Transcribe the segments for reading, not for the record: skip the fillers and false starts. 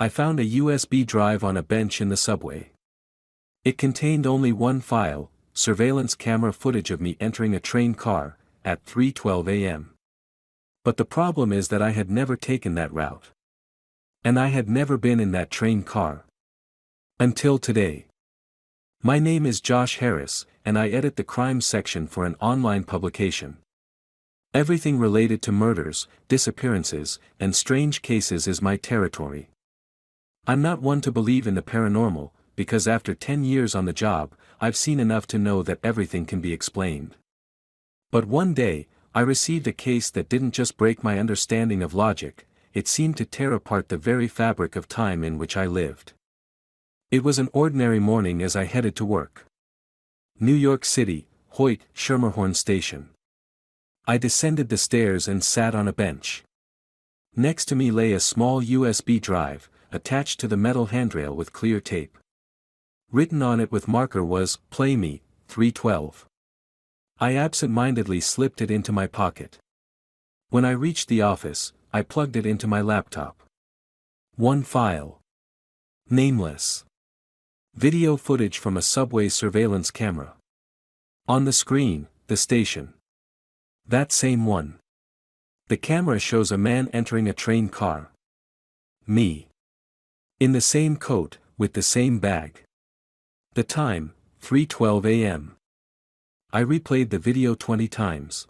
I found a USB drive on a bench in the subway. It contained only one file, surveillance camera footage of me entering a train car, at 3:12 a.m. But the problem is that I had never taken that route. And I had never been in that train car. Until today. My name is Josh Harris, and I edit the crime section for an online publication. Everything related to murders, disappearances, and strange cases is my territory. I'm not one to believe in the paranormal, because after 10 years on the job, I've seen enough to know that everything can be explained. But one day, I received a case that didn't just break my understanding of logic, it seemed to tear apart the very fabric of time in which I lived. It was an ordinary morning as I headed to work. New York City, Hoyt-Schermerhorn Station. I descended the stairs and sat on a bench. Next to me lay a small USB drive, attached to the metal handrail with clear tape. Written on it with marker was, "Play me, 312." I absent-mindedly slipped it into my pocket. When I reached the office, I plugged it into my laptop. One file. Nameless. Video footage from a subway surveillance camera. On the screen, the station. That same one. The camera shows a man entering a train car. Me. In the same coat, with the same bag. The time, 3:12 a.m. I replayed the video 20 times.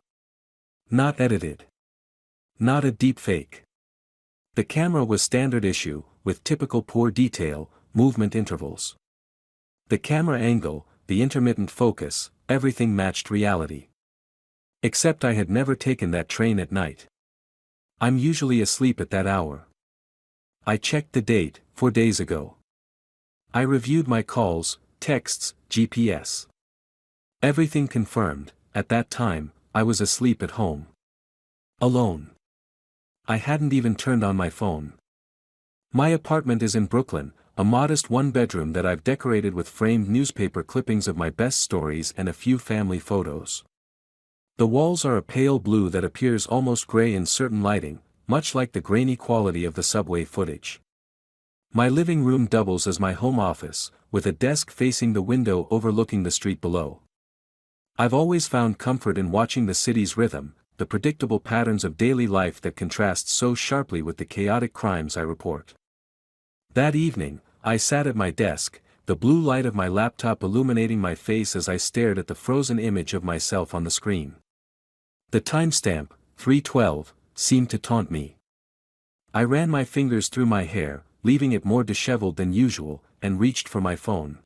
Not edited. Not a deepfake. The camera was standard issue, with typical poor detail, movement intervals. The camera angle, the intermittent focus, everything matched reality. Except I had never taken that train at night. I'm usually asleep at that hour. I checked the date, 4 days ago. I reviewed my calls, texts, GPS. Everything confirmed, at that time, I was asleep at home. Alone. I hadn't even turned on my phone. My apartment is in Brooklyn, a modest one-bedroom that I've decorated with framed newspaper clippings of my best stories and a few family photos. The walls are a pale blue that appears almost gray in certain lighting, much like the grainy quality of the subway footage. My living room doubles as my home office, with a desk facing the window overlooking the street below. I've always found comfort in watching the city's rhythm, the predictable patterns of daily life that contrast so sharply with the chaotic crimes I report. That evening, I sat at my desk, the blue light of my laptop illuminating my face as I stared at the frozen image of myself on the screen. The timestamp, 3:12, seemed to taunt me. I ran my fingers through my hair, leaving it more disheveled than usual, and reached for my phone.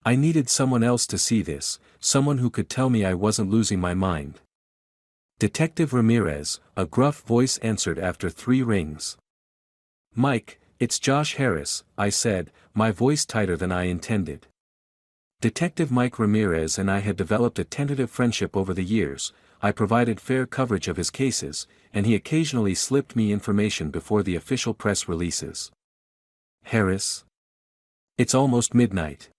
I needed someone else to see this, someone who could tell me I wasn't losing my mind. Detective Ramirez, a gruff voice answered after 3 rings. "Mike, it's Josh Harris," I said, my voice tighter than I intended. Detective Mike Ramirez and I had developed a tentative friendship over the years. I provided fair coverage of his cases, and he occasionally slipped me information before the official press releases. "Harris? It's almost midnight.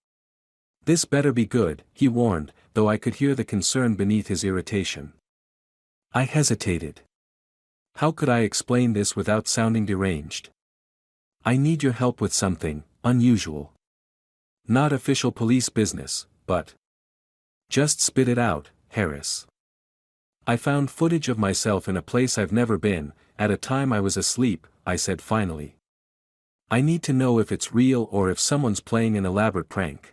This better be good," he warned, though I could hear the concern beneath his irritation. I hesitated. How could I explain this without sounding deranged? "I need your help with something unusual. Not official police business, but..." "Just spit it out, Harris." "I found footage of myself in a place I've never been, at a time I was asleep," I said finally. "I need to know if it's real or if someone's playing an elaborate prank."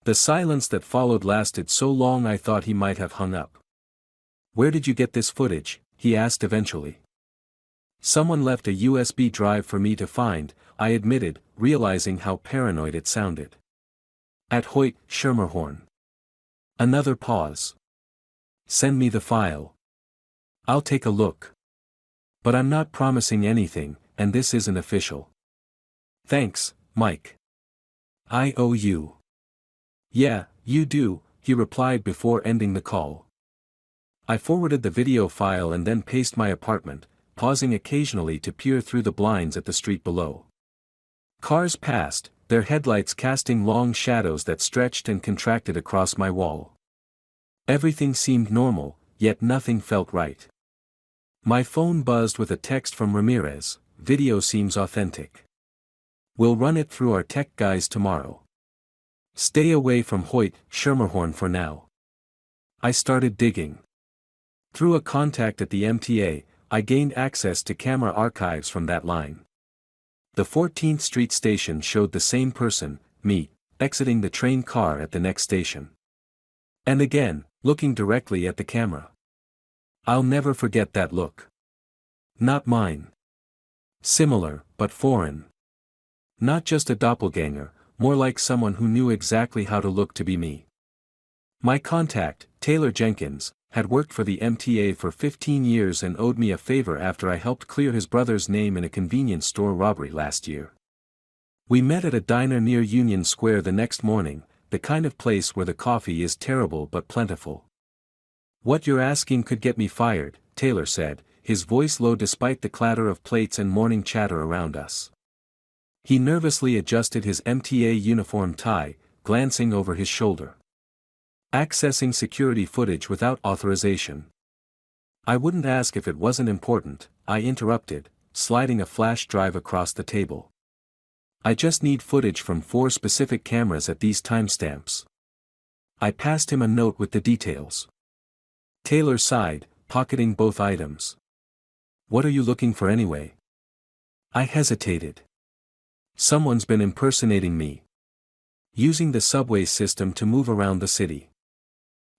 The silence that followed lasted so long I thought he might have hung up. "Where did you get this footage?" he asked eventually. "Someone left a USB drive for me to find," I admitted, realizing how paranoid it sounded. "At Hoyt-Schermerhorn." Another pause. "Send me the file. I'll take a look. But I'm not promising anything, and this isn't official." "Thanks, Mike. I owe you." "Yeah, you do," he replied before ending the call. I forwarded the video file and then paced my apartment, pausing occasionally to peer through the blinds at the street below. Cars passed, their headlights casting long shadows that stretched and contracted across my wall. Everything seemed normal, yet nothing felt right. My phone buzzed with a text from Ramirez. "Video seems authentic. We'll run it through our tech guys tomorrow. Stay away from Hoyt Schermerhorn for now. I started digging. Through a contact at the MTA, I gained access to camera archives from that line. The 14th Street station showed the same person, me, exiting the train car at the next station. And again, looking directly at the camera. I'll never forget that look. Not mine. Similar, but foreign. Not just a doppelganger, more like someone who knew exactly how to look to be me. My contact, Taylor Jenkins, had worked for the MTA for 15 years and owed me a favor after I helped clear his brother's name in a convenience store robbery last year. We met at a diner near Union Square the next morning, the kind of place where the coffee is terrible but plentiful. "What you're asking could get me fired," Taylor said, his voice low despite the clatter of plates and morning chatter around us. He nervously adjusted his MTA uniform tie, glancing over his shoulder. "Accessing security footage without authorization." "I wouldn't ask if it wasn't important," I interrupted, sliding a flash drive across the table. "I just need footage from 4 specific cameras at these timestamps." I passed him a note with the details. Taylor sighed, pocketing both items. "What are you looking for anyway?" I hesitated. "Someone's been impersonating me. Using the subway system to move around the city."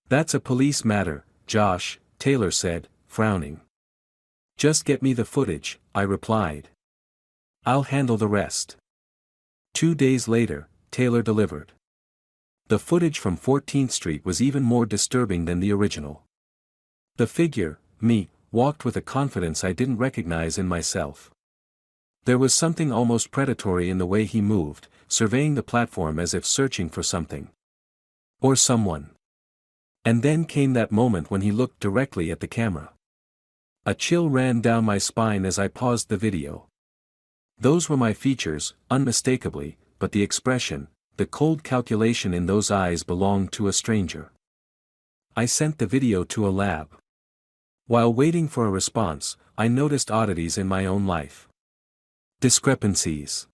"That's a police matter, Josh," Taylor said, frowning. "Just get me the footage," I replied. "I'll handle the rest." 2 days later, Taylor delivered. The footage from 14th Street was even more disturbing than the original. The figure, me, walked with a confidence I didn't recognize in myself. There was something almost predatory in the way he moved, surveying the platform as if searching for something. Or someone. And then came that moment when he looked directly at the camera. A chill ran down my spine as I paused the video. Those were my features, unmistakably, but the expression, the cold calculation in those eyes belonged to a stranger. I sent the video to a lab. While waiting for a response, I noticed oddities in my own life. Discrepancies.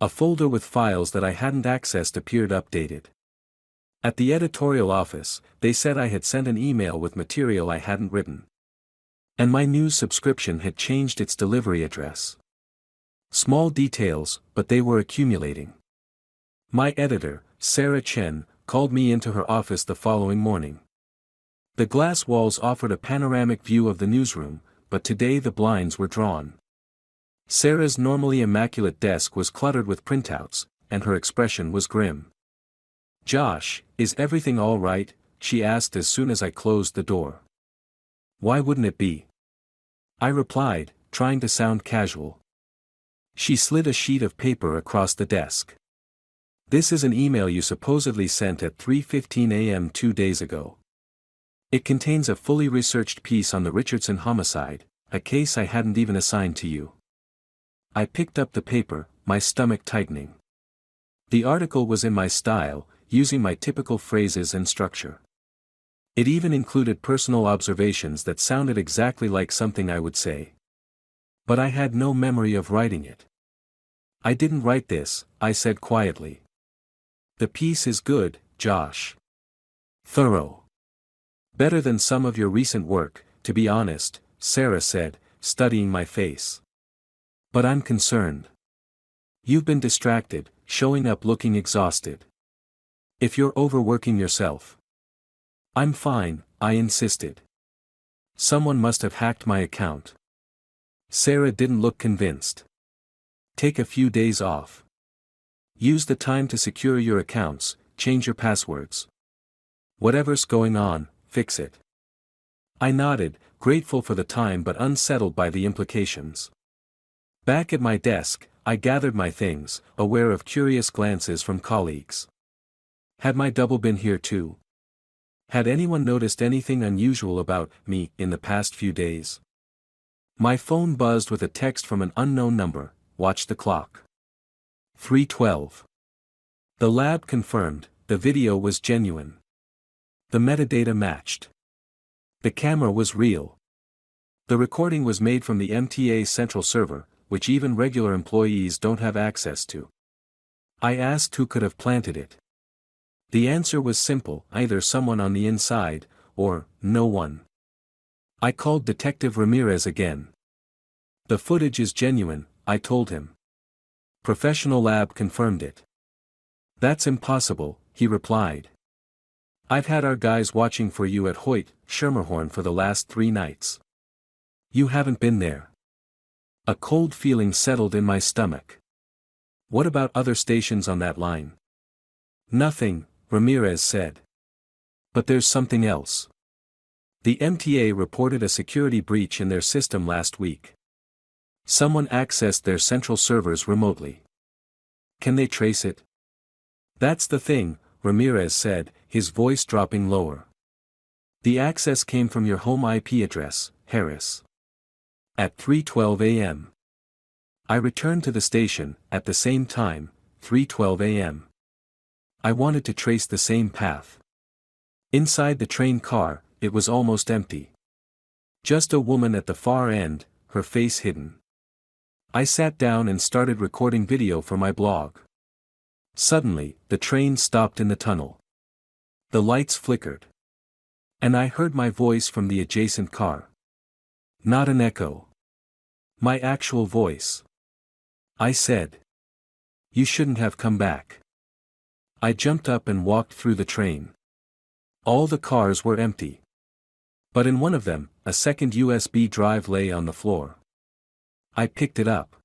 A folder with files that I hadn't accessed appeared updated. At the editorial office, they said I had sent an email with material I hadn't written. And my news subscription had changed its delivery address. Small details, but they were accumulating. My editor, Sarah Chen, called me into her office the following morning. The glass walls offered a panoramic view of the newsroom, but today the blinds were drawn. Sarah's normally immaculate desk was cluttered with printouts, and her expression was grim. "Josh, is everything all right?" she asked as soon as I closed the door. "Why wouldn't it be?" I replied, trying to sound casual. She slid a sheet of paper across the desk. "This is an email you supposedly sent at 3:15 a.m. 2 days ago. It contains a fully researched piece on the Richardson homicide, a case I hadn't even assigned to you." I picked up the paper, my stomach tightening. The article was in my style, using my typical phrases and structure. It even included personal observations that sounded exactly like something I would say. But I had no memory of writing it. "I didn't write this," I said quietly. "The piece is good, Josh. Thorough. Better than some of your recent work, to be honest," Sarah said, studying my face. "But I'm concerned. You've been distracted, showing up looking exhausted. If you're overworking yourself." "I'm fine," I insisted. "Someone must have hacked my account." Sarah didn't look convinced. "Take a few days off. Use the time to secure your accounts, change your passwords. Whatever's going on, fix it." I nodded, grateful for the time but unsettled by the implications. Back at my desk, I gathered my things, aware of curious glances from colleagues. Had my double been here too? Had anyone noticed anything unusual about me in the past few days? My phone buzzed with a text from an unknown number. Watch the clock. 3:12. The lab confirmed, the video was genuine. The metadata matched. The camera was real. The recording was made from the MTA central server, which even regular employees don't have access to. I asked who could have planted it. The answer was simple: either someone on the inside, or no one. I called Detective Ramirez again. The footage is genuine, I told him. Professional lab confirmed it. That's impossible, he replied. I've had our guys watching for you at Hoyt, Schermerhorn for the last 3 nights. You haven't been there. A cold feeling settled in my stomach. What about other stations on that line? Nothing, Ramirez said. But there's something else. The MTA reported a security breach in their system last week. Someone accessed their central servers remotely. Can they trace it? That's the thing, Ramirez said, his voice dropping lower. The access came from your home IP address, Harris. At 3:12 a.m. I returned to the station, at the same time, 3:12 a.m. I wanted to trace the same path. Inside the train car, it was almost empty. Just a woman at the far end, her face hidden. I sat down and started recording video for my blog. Suddenly, the train stopped in the tunnel. The lights flickered. And I heard my voice from the adjacent car. Not an echo. My actual voice. I said. You shouldn't have come back. I jumped up and walked through the train. All the cars were empty. But in one of them, a second USB drive lay on the floor. I picked it up.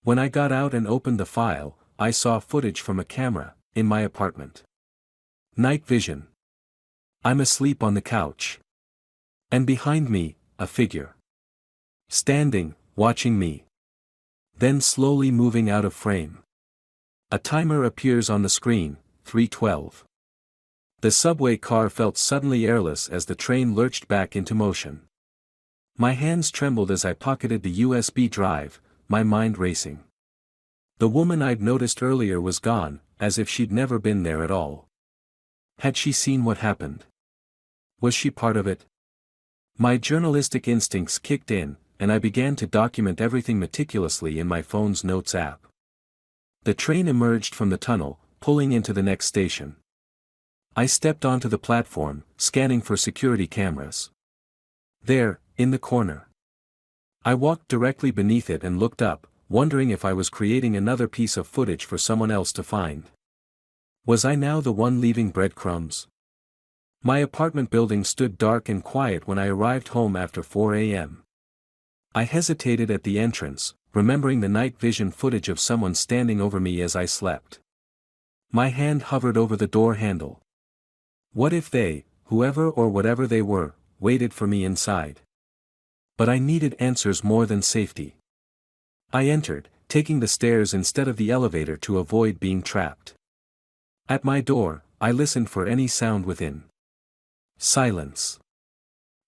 When I got out and opened the file, I saw footage from a camera, in my apartment. Night vision. I'm asleep on the couch. And behind me, a figure. Standing, watching me. Then slowly moving out of frame. A timer appears on the screen, 3:12. The subway car felt suddenly airless as the train lurched back into motion. My hands trembled as I pocketed the USB drive, my mind racing. The woman I'd noticed earlier was gone, as if she'd never been there at all. Had she seen what happened? Was she part of it? My journalistic instincts kicked in, and I began to document everything meticulously in my phone's notes app. The train emerged from the tunnel, pulling into the next station. I stepped onto the platform, scanning for security cameras. There, in the corner. I walked directly beneath it and looked up, wondering if I was creating another piece of footage for someone else to find. Was I now the one leaving breadcrumbs? My apartment building stood dark and quiet when I arrived home after 4 a.m. I hesitated at the entrance, remembering the night vision footage of someone standing over me as I slept. My hand hovered over the door handle. What if they, whoever or whatever they were, waited for me inside? But I needed answers more than safety. I entered, taking the stairs instead of the elevator to avoid being trapped. At my door, I listened for any sound within. Silence.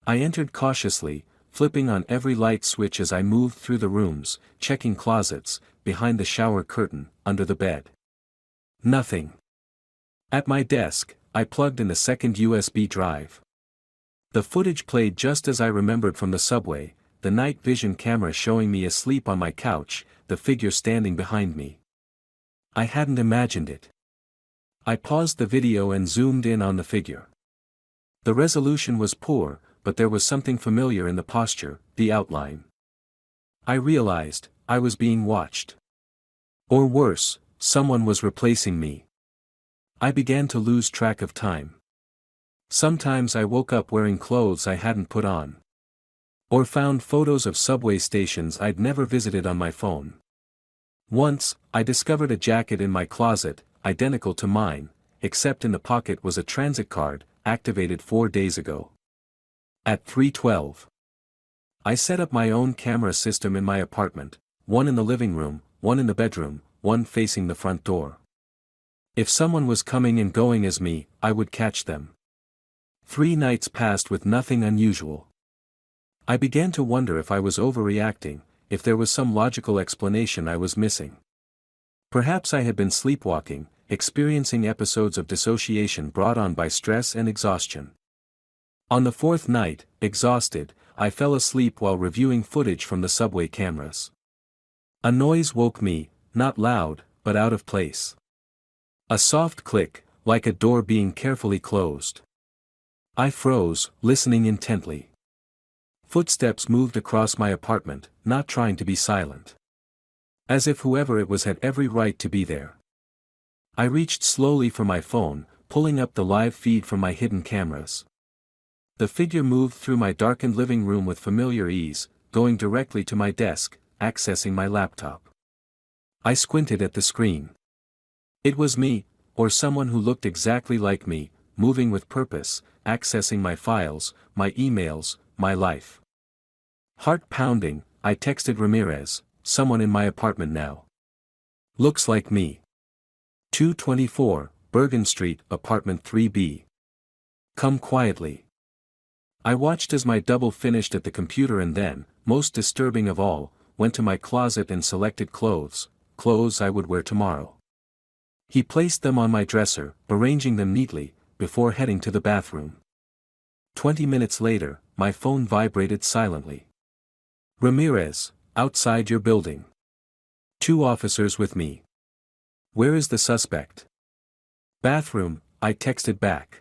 I entered cautiously, flipping on every light switch as I moved through the rooms, checking closets, behind the shower curtain, under the bed. Nothing. At my desk, I plugged in the second USB drive. The footage played just as I remembered from the subway, the night vision camera showing me asleep on my couch, the figure standing behind me. I hadn't imagined it. I paused the video and zoomed in on the figure. The resolution was poor, but there was something familiar in the posture, the outline. I realized, I was being watched. Or worse, someone was replacing me. I began to lose track of time. Sometimes I woke up wearing clothes I hadn't put on. Or found photos of subway stations I'd never visited on my phone. Once, I discovered a jacket in my closet, identical to mine, except in the pocket was a transit card, activated 4 days ago. At 3:12. I set up my own camera system in my apartment, one in the living room, one in the bedroom, one facing the front door. If someone was coming and going as me, I would catch them. 3 nights passed with nothing unusual. I began to wonder if I was overreacting, if there was some logical explanation I was missing. Perhaps I had been sleepwalking, experiencing episodes of dissociation brought on by stress and exhaustion. On the 4th night, exhausted, I fell asleep while reviewing footage from the subway cameras. A noise woke me, not loud, but out of place. A soft click, like a door being carefully closed. I froze, listening intently. Footsteps moved across my apartment, not trying to be silent. As if whoever it was had every right to be there. I reached slowly for my phone, pulling up the live feed from my hidden cameras. The figure moved through my darkened living room with familiar ease, going directly to my desk, accessing my laptop. I squinted at the screen. It was me, or someone who looked exactly like me, moving with purpose, accessing my files, my emails, my life. Heart pounding, I texted Ramirez, someone in my apartment now. Looks like me. 224, Bergen Street, apartment 3B. Come quietly. I watched as my double finished at the computer and then, most disturbing of all, went to my closet and selected clothes I would wear tomorrow. He placed them on my dresser, arranging them neatly, before heading to the bathroom. 20 minutes later, my phone vibrated silently. Ramirez, outside your building. 2 officers with me. Where is the suspect? Bathroom, I texted back.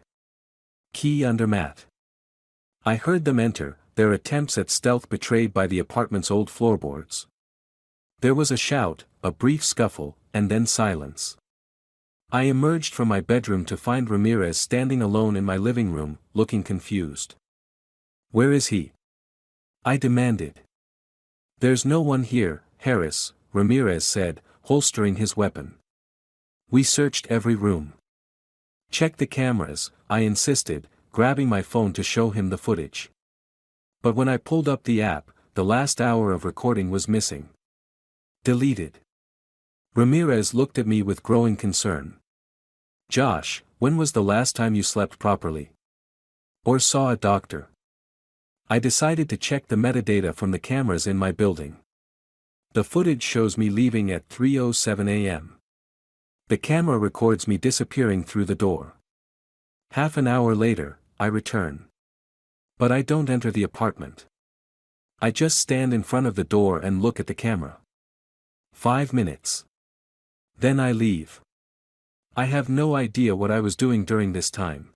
Key under mat. I heard them enter, their attempts at stealth betrayed by the apartment's old floorboards. There was a shout, a brief scuffle, and then silence. I emerged from my bedroom to find Ramirez standing alone in my living room, looking confused. Where is he? I demanded. There's no one here, Harris, Ramirez said, holstering his weapon. We searched every room. Check the cameras, I insisted, grabbing my phone to show him the footage. But when I pulled up the app, the last hour of recording was missing. Deleted. Ramirez looked at me with growing concern. Josh, when was the last time you slept properly? Or saw a doctor? I decided to check the metadata from the cameras in my building. The footage shows me leaving at 3:07 a.m. The camera records me disappearing through the door. Half an hour later, I return. But I don't enter the apartment. I just stand in front of the door and look at the camera. 5 minutes. Then I leave. I have no idea what I was doing during this time.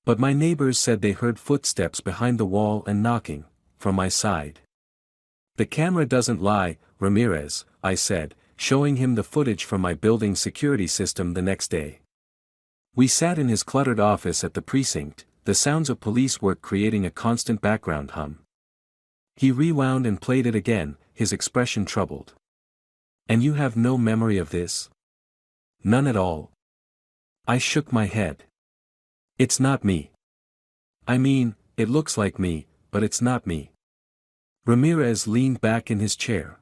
But my neighbors said they heard footsteps behind the wall and knocking, from my side. The camera doesn't lie, Ramirez, I said, showing him the footage from my building's security system the next day. We sat in his cluttered office at the precinct, the sounds of police work creating a constant background hum. He rewound and played it again, his expression troubled. And you have no memory of this? None at all. I shook my head. It's not me. I mean, it looks like me, but it's not me. Ramirez leaned back in his chair.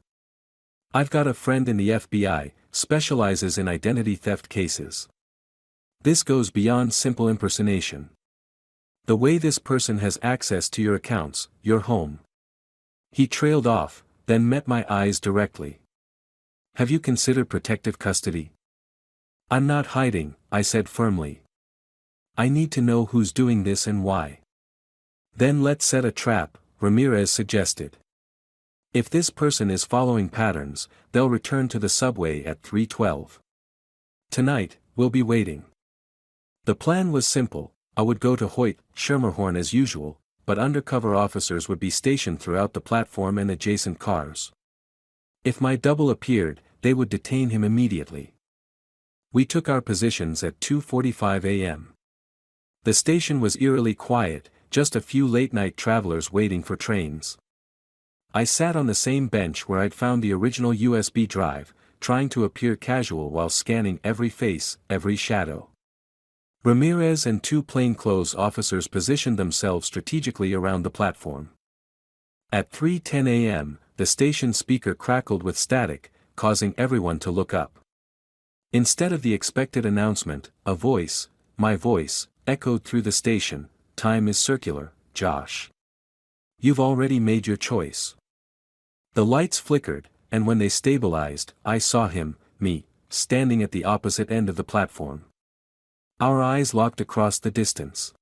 I've got a friend in the FBI, specializes in identity theft cases. This goes beyond simple impersonation. The way this person has access to your accounts, your home. He trailed off, then met my eyes directly. Have you considered protective custody? I'm not hiding, I said firmly. I need to know who's doing this and why. Then let's set a trap, Ramirez suggested. If this person is following patterns, they'll return to the subway at 3:12. Tonight, we'll be waiting. The plan was simple. I would go to Hoyt, Schermerhorn as usual, but undercover officers would be stationed throughout the platform and adjacent cars. If my double appeared, they would detain him immediately. We took our positions at 2:45 a.m. The station was eerily quiet, just a few late-night travelers waiting for trains. I sat on the same bench where I'd found the original USB drive, trying to appear casual while scanning every face, every shadow. Ramirez and 2 plainclothes officers positioned themselves strategically around the platform. At 3:10 a.m., the station speaker crackled with static, causing everyone to look up. Instead of the expected announcement, a voice, my voice, echoed through the station. Time is circular, Josh. You've already made your choice. The lights flickered, and when they stabilized, I saw him, me, standing at the opposite end of the platform. Our eyes locked across the distance.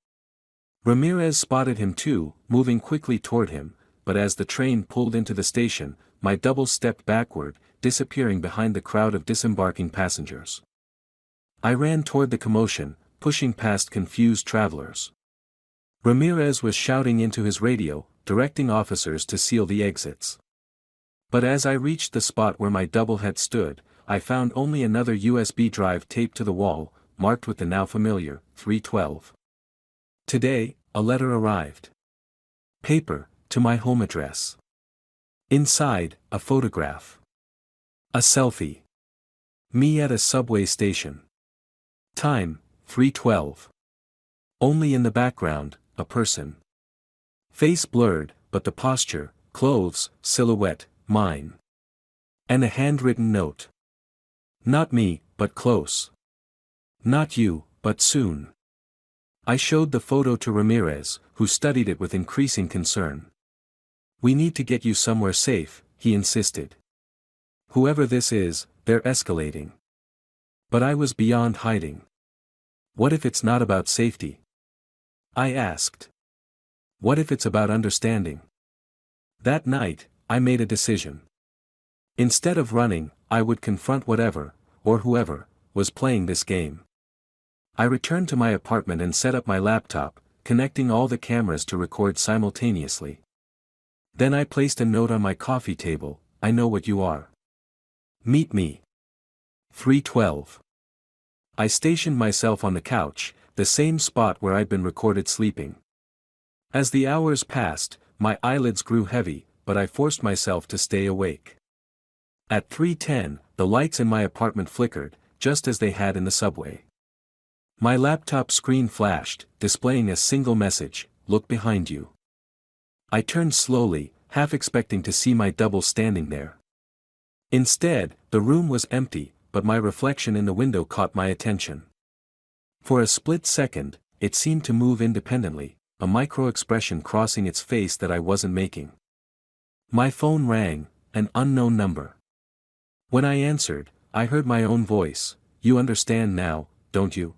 Ramirez spotted him too, moving quickly toward him, but as the train pulled into the station, my double stepped backward, disappearing behind the crowd of disembarking passengers. I ran toward the commotion, pushing past confused travelers. Ramirez was shouting into his radio, directing officers to seal the exits. But as I reached the spot where my double had stood, I found only another USB drive taped to the wall, marked with the now familiar 312. Today, a letter arrived. Paper, to my home address. Inside, a photograph. A selfie. Me at a subway station. Time, 3:12. Only in the background, a person. Face blurred, but the posture, clothes, silhouette, mine. And a handwritten note. Not me, but close. Not you, but soon. I showed the photo to Ramirez, who studied it with increasing concern. We need to get you somewhere safe, he insisted. Whoever this is, they're escalating. But I was beyond hiding. What if it's not about safety? I asked. What if it's about understanding? That night, I made a decision. Instead of running, I would confront whatever, or whoever, was playing this game. I returned to my apartment and set up my laptop, connecting all the cameras to record simultaneously. Then I placed a note on my coffee table, I know what you are. Meet me. 3:12. I stationed myself on the couch, the same spot where I'd been recorded sleeping. As the hours passed, my eyelids grew heavy, but I forced myself to stay awake. At 3:10, the lights in my apartment flickered, just as they had in the subway. My laptop screen flashed, displaying a single message, look behind you. I turned slowly, half expecting to see my double standing there. Instead, the room was empty, but my reflection in the window caught my attention. For a split second, it seemed to move independently, a micro-expression crossing its face that I wasn't making. My phone rang, an unknown number. When I answered, I heard my own voice, you understand now, don't you?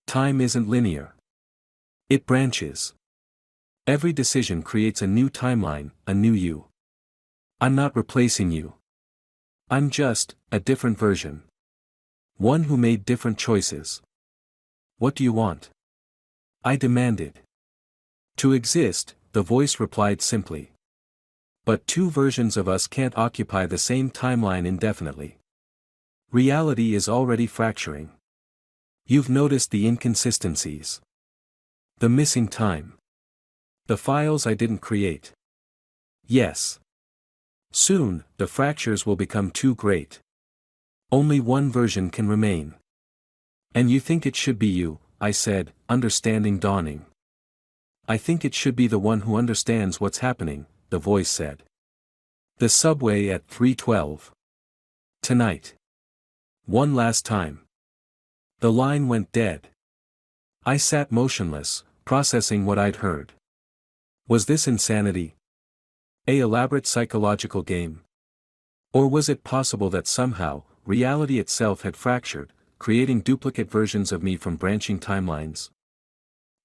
Time isn't linear. It branches. Every decision creates a new timeline, a new you. I'm not replacing you. I'm just, a different version. One who made different choices. What do you want? I demanded. To exist, the voice replied simply. But two versions of us can't occupy the same timeline indefinitely. Reality is already fracturing. You've noticed the inconsistencies. The missing time. The files I didn't create. Yes. Soon, the fractures will become too great. Only one version can remain. And you think it should be you, I said, understanding dawning. I think it should be the one who understands what's happening, the voice said. The subway at 3:12. Tonight. One last time. The line went dead. I sat motionless, processing what I'd heard. Was this insanity? An elaborate psychological game? Or was it possible that somehow, reality itself had fractured, creating duplicate versions of me from branching timelines?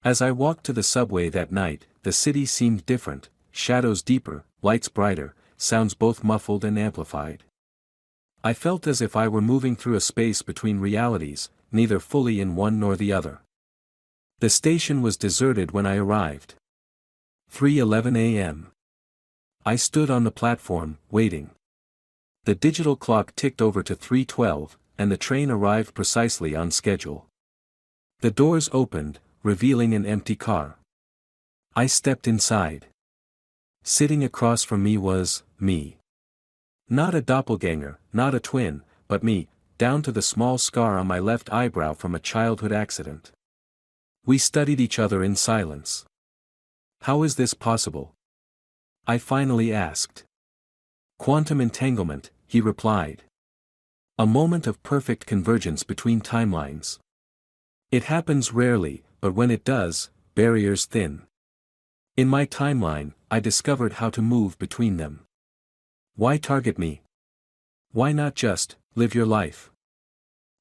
As I walked to the subway that night, the city seemed different, shadows deeper, lights brighter, sounds both muffled and amplified. I felt as if I were moving through a space between realities, neither fully in one nor the other. The station was deserted when I arrived. 3:11 a.m. I stood on the platform, waiting. The digital clock ticked over to 3:12, and the train arrived precisely on schedule. The doors opened, revealing an empty car. I stepped inside. Sitting across from me was, me. Not a doppelganger, not a twin, but me, down to the small scar on my left eyebrow from a childhood accident. We studied each other in silence. How is this possible? I finally asked. Quantum entanglement, he replied. A moment of perfect convergence between timelines. It happens rarely, but when it does, barriers thin. In my timeline, I discovered how to move between them. Why target me? Why not just, live your life?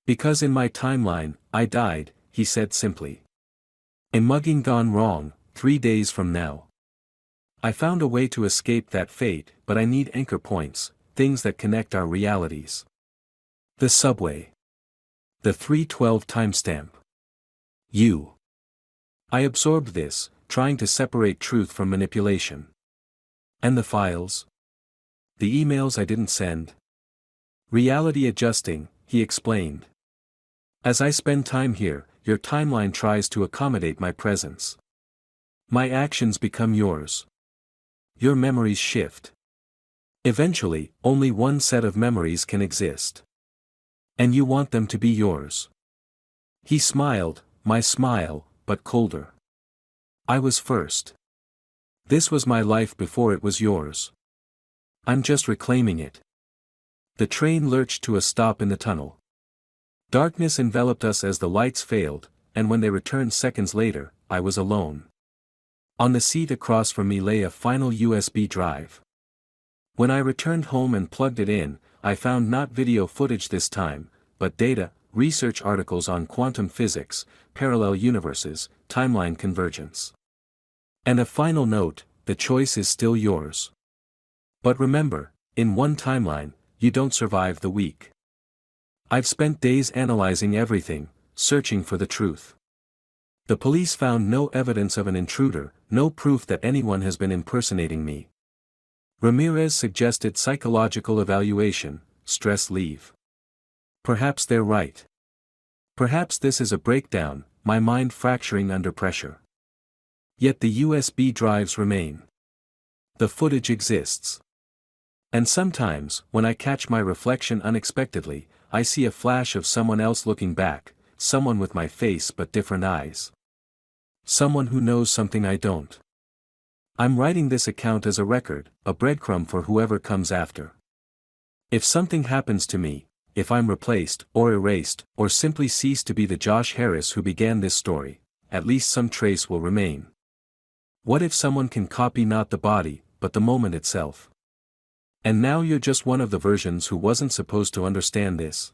Because in my timeline, I died, he said simply. A mugging gone wrong, 3 days from now. I found a way to escape that fate, but I need anchor points, things that connect our realities. The subway. The 312 timestamp. I absorbed this, trying to separate truth from manipulation. And the files? The emails I didn't send? Reality adjusting, he explained. As I spend time here, your timeline tries to accommodate my presence. My actions become yours. Your memories shift. Eventually, only one set of memories can exist. And you want them to be yours. He smiled, my smile, but colder. I was first. This was my life before it was yours. I'm just reclaiming it. The train lurched to a stop in the tunnel. Darkness enveloped us as the lights failed, and when they returned seconds later, I was alone. On the seat across from me lay a final USB drive. When I returned home and plugged it in, I found not video footage this time, but data, research articles on quantum physics, parallel universes, timeline convergence. And a final note, the choice is still yours. But remember, in one timeline, you don't survive the week. I've spent days analyzing everything, searching for the truth. The police found no evidence of an intruder, no proof that anyone has been impersonating me. Ramirez suggested psychological evaluation, stress leave. Perhaps they're right. Perhaps this is a breakdown, my mind fracturing under pressure. Yet the USB drives remain. The footage exists. And sometimes, when I catch my reflection unexpectedly, I see a flash of someone else looking back, someone with my face but different eyes. Someone who knows something I don't. I'm writing this account as a record, a breadcrumb for whoever comes after. If something happens to me, if I'm replaced, or erased, or simply cease to be the Josh Harris who began this story, at least some trace will remain. What if someone can copy not the body, but the moment itself? And now you're just one of the versions who wasn't supposed to understand this.